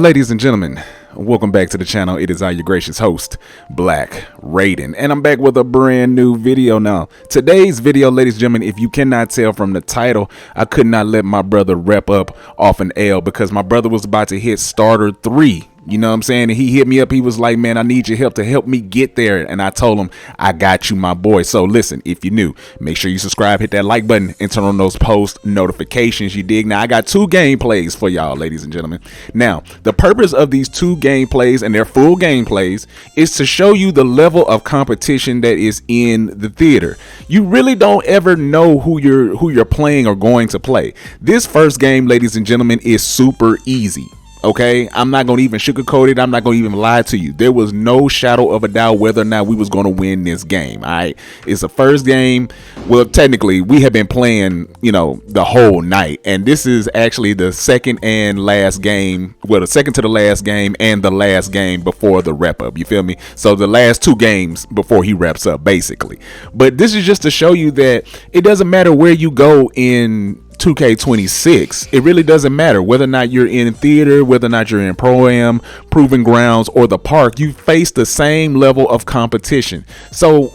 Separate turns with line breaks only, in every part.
Ladies and gentlemen, welcome back to the channel. It is your gracious host, Black Raiden, and I'm back with a brand new video. Now, today's video, ladies and gentlemen, if you cannot tell from the title, I could not let my brother rep up off an L because my brother was about to hit starter 3. You know what I'm saying? And he hit me up. He was like, man, I need your help to help me get there. And I told him, I got you, my boy. So listen, if you're new, make sure you subscribe, hit that like button, and turn on those post notifications. You dig? Now, I got 2 gameplays for y'all, ladies and gentlemen. Now, the purpose of these 2 gameplays, and they're full gameplays, is to show you the level of competition that is in the theater. You really don't ever know who you're playing or going to play. This first game, ladies and gentlemen, is super easy. Okay, I'm not gonna even sugarcoat it. I'm not gonna even lie to you. There was no shadow of a doubt whether or not we was gonna win this game. All right, it's the first game. Well, technically, we have been playing, the whole night, and this is actually the second and last game. Well, the second to the last game and the last game before the wrap up. You feel me? So the last 2 games before he wraps up, basically. But this is just to show you that it doesn't matter where you go in 2K26. It really doesn't matter whether or not you're in theater, whether or not you're in Pro-Am, Proving Grounds, or the park. You face the same level of competition. So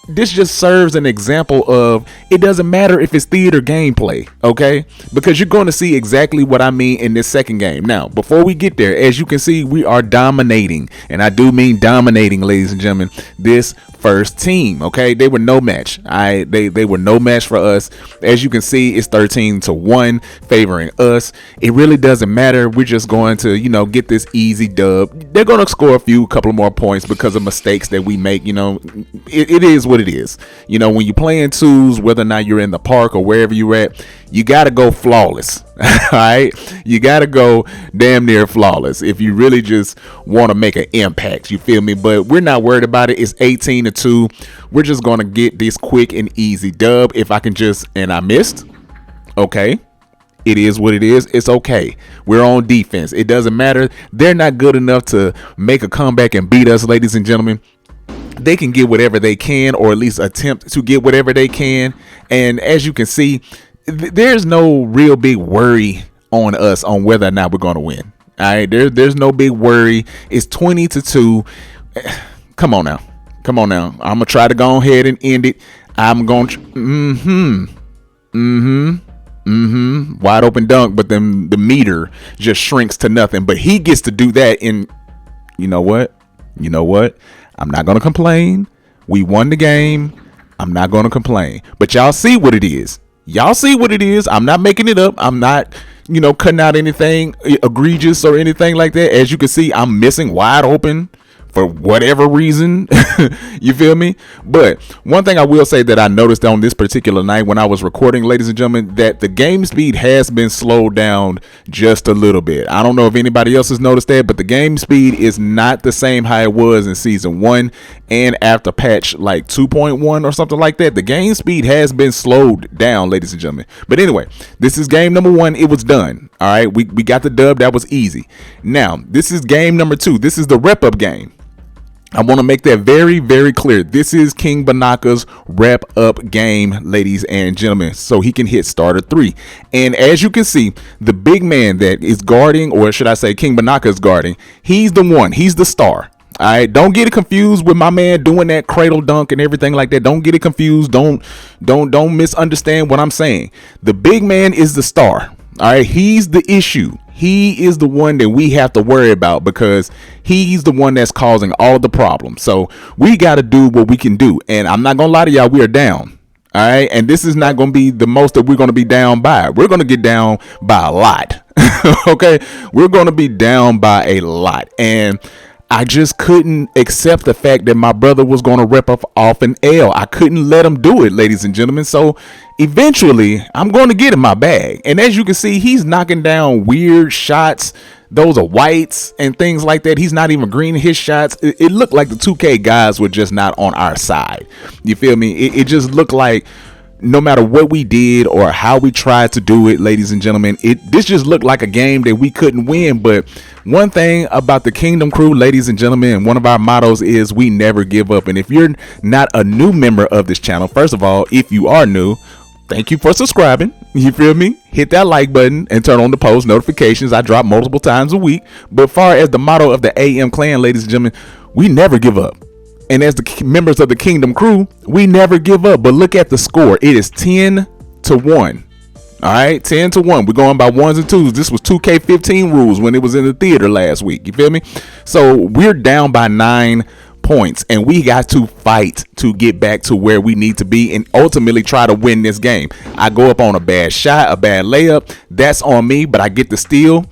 this just serves an example of it doesn't matter if it's theater gameplay, okay? Because you're going to see exactly what I mean in this second game. Now, before we get there, as you can see, we are dominating, and I do mean dominating, ladies and gentlemen, this first team. Okay, they were no match. They were no match for us. As you can see, it's 13-1 favoring us. It really doesn't matter. We're just going to get this easy dub. They're going to score a couple more points because of mistakes that we make. It is what it is. When you're playing 2s, whether or not you're in the park or wherever you're at, you got to go flawless. All right, you got to go damn near flawless if you really just want to make an impact. You feel me? But we're not worried about it. It's 18-2. We're just going to get this quick and easy dub. If I can and I missed. Okay, it is what it is. It's okay. We're on defense. It doesn't matter. They're not good enough to make a comeback and beat us, ladies and gentlemen. They can get whatever they can, or at least attempt to get whatever they can. And as you can see, there's no real big worry on us on whether or not we're going to win. All right, there's no big worry. It's 20-2. Come on now. I'm gonna try to go ahead and end it. I'm going wide open dunk, but then the meter just shrinks to nothing. But he gets to do that. And you know what? I'm not gonna complain. We won the game. I'm not gonna complain. But y'all see what it is. I'm not making it up. I'm not, cutting out anything egregious or anything like that. As you can see, I'm missing wide open for whatever reason. You feel me? But one thing I will say that I noticed on this particular night when I was recording, ladies and gentlemen, that the game speed has been slowed down just a little bit. I don't know if anybody else has noticed that, but the game speed is not the same how it was in season 1 and after patch like 2.1 or something like that. The game speed has been slowed down, ladies and gentlemen. But anyway, this is game number 1. It was done. All right, we got the dub. That was easy. Now, this is game number 2. This is the rep-up game. I want to make that very, very clear. This is King Banaka's wrap-up game, ladies and gentlemen, so he can hit starter 3. And as you can see, the big man that is guarding, or should I say King Banaka is guarding, he's the one. He's the star. All right, don't get it confused with my man doing that cradle dunk and everything like that. Don't get it confused. Don't misunderstand what I'm saying. The big man is the star. All right, he's the issue. He is the one that we have to worry about because he's the one that's causing all the problems. So we got to do what we can do. And I'm not going to lie to y'all, we are down. All right. And this is not going to be the most that we're going to be down by. We're going to get down by a lot. Okay. We're going to be down by a lot. And I just couldn't accept the fact that my brother was going to rip off an L. I couldn't let him do it, ladies and gentlemen. So eventually I'm going to get in my bag. And as you can see, he's knocking down weird shots. Those are whites and things like that. He's not even greening his shots. It looked like the 2K guys were just not on our side. You feel me? It just looked like no matter what we did or how we tried to do it, ladies and gentlemen, this just looked like a game that we couldn't win. But one thing about the Kingdom Crew, ladies and gentlemen, one of our mottos is we never give up. And if you're not a new member of this channel, first of all, if you are new, thank you for subscribing. You feel me? Hit that like button and turn on the post notifications. I drop multiple times a week. But far as the motto of the AM clan, ladies and gentlemen, we never give up. And as the members of the Kingdom crew, we never give up. But look at the score. It is 10-1. All right, 10-1. We're going by ones and twos. This was 2K15 rules when it was in the theater last week. You feel me? So we're down by 9 points, and we got to fight to get back to where we need to be and ultimately try to win this game. I go up on a bad shot, a bad layup. That's on me, but I get the steal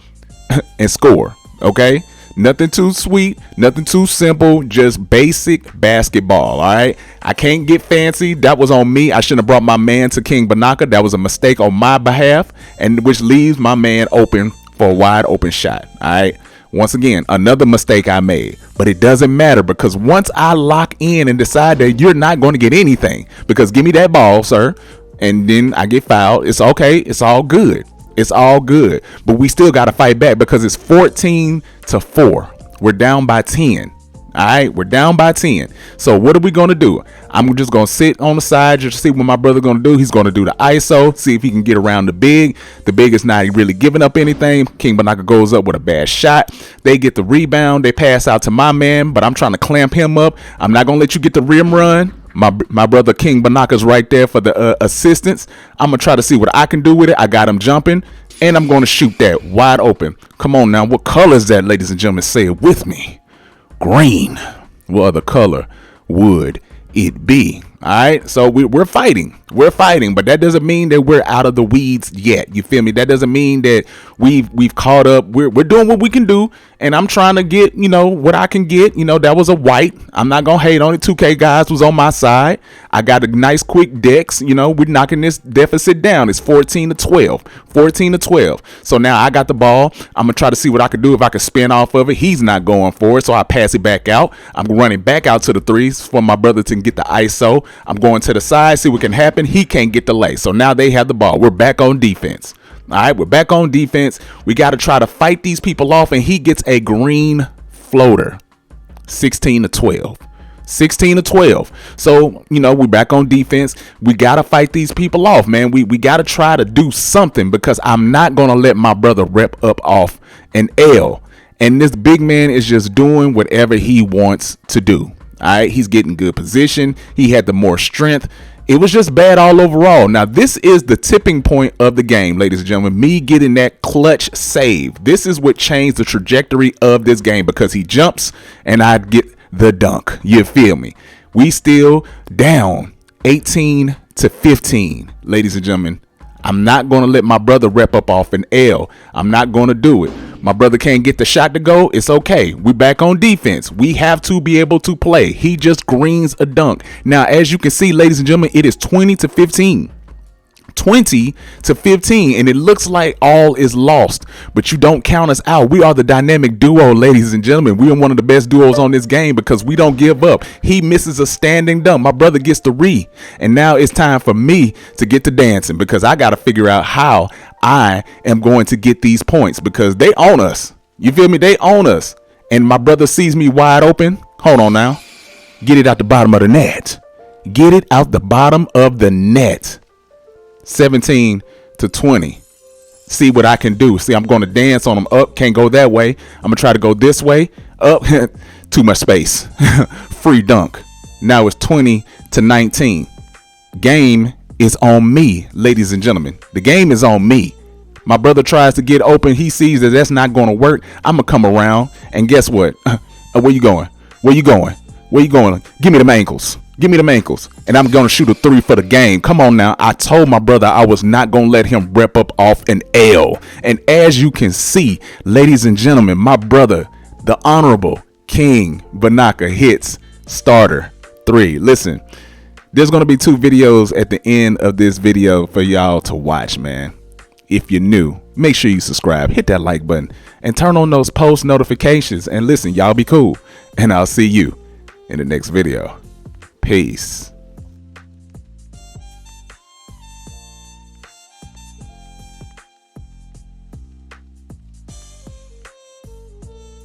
and score. Okay? Nothing too sweet, nothing too simple, just basic basketball. All right, I can't get fancy. That was on me. I shouldn't have brought my man to King Banaka. That was a mistake on my behalf, and which leaves my man open for a wide open shot. All right, once again, another mistake I made, but it doesn't matter because once I lock in and decide that you're not going to get anything, because give me that ball, sir, and then I get fouled. It's okay. It's all good. It's all good, but we still got to fight back because it's 14-4. We're down by 10. All right, we're down by 10. So what are we going to do? I'm just going to sit on the side just to see what my brother going to do. He's going to do the ISO, see if he can get around the big. The big is not really giving up anything. King Banaka goes up with a bad shot. They get the rebound. They pass out to my man, but I'm trying to clamp him up. I'm not going to let you get the rim run. My brother King Banaka's right there for the assistance. I'm going to try to see what I can do with it. I got him jumping, and I'm going to shoot that wide open. Come on now. What color is that, ladies and gentlemen? Say it with me. Green. What other color would it be? All right, so we're fighting, but that doesn't mean that we're out of the weeds yet. You feel me? That doesn't mean that we've caught up. We're doing what we can do, and I'm trying to get what I can get. That was a white. I'm not gonna hate on it. 2K guys was on my side. I got a nice quick decks. We're knocking this deficit down. It's 14-12. 14-12. So now I got the ball. I'm gonna try to see what I can do if I can spin off of it. He's not going for it, so I pass it back out. I'm running back out to the threes for my brother to get the ISO. I'm going to the side, see what can happen. He can't get the lay. So now they have the ball. We're back on defense. All right, we're back on defense. We got to try to fight these people off, and he gets a green floater. 16-12. 16-12. So, we're back on defense. We got to fight these people off, man. We got to try to do something because I'm not going to let my brother rep up off an L. And this big man is just doing whatever he wants to do. All right, he's getting good position. He had the more strength. It was just bad all overall. Now, this is the tipping point of the game, ladies and gentlemen. Me getting that clutch save. This is what changed the trajectory of this game because he jumps and I get the dunk. You feel me? We still down 18-15, ladies and gentlemen. I'm not going to let my brother rep up off an L. I'm not going to do it. My brother can't get the shot to go. It's okay. We back on defense. We have to be able to play. He just greens a dunk. Now, as you can see, ladies and gentlemen, it is 20-15. 20-15, and it looks like all is lost, but you don't count us out. We are the dynamic duo, ladies and gentlemen. We are one of the best duos on this game because we don't give up. He misses a standing dunk. My brother gets the re, and now it's time for me to get to dancing because I got to figure out how I am going to get these points because they own us. You feel me? They own us, and my brother sees me wide open. Hold on now. Get it out the bottom of the net. Get it out the bottom of the net. 17-20. See what I can do. See, I'm going to dance on them up. Can't go that way. I'm going to try to go this way. Up. Too much space. Free dunk. Now it's 20-19. Game is on me, ladies and gentlemen. The game is on me. My brother tries to get open. He sees that that's not going to work. I'm going to come around. And guess what? Where you going? Where you going? Where you going? Give me them ankles. Give me them ankles. And I'm going to shoot a 3 for the game. Come on now. I told my brother I was not going to let him rep up off an L. And as you can see, ladies and gentlemen, my brother, the Honorable King Banaka hits starter 3. Listen, there's going to be 2 videos at the end of this video for y'all to watch, man. If you're new, make sure you subscribe, hit that like button, and turn on those post notifications. And listen, y'all be cool. And I'll see you in the next video. Peace.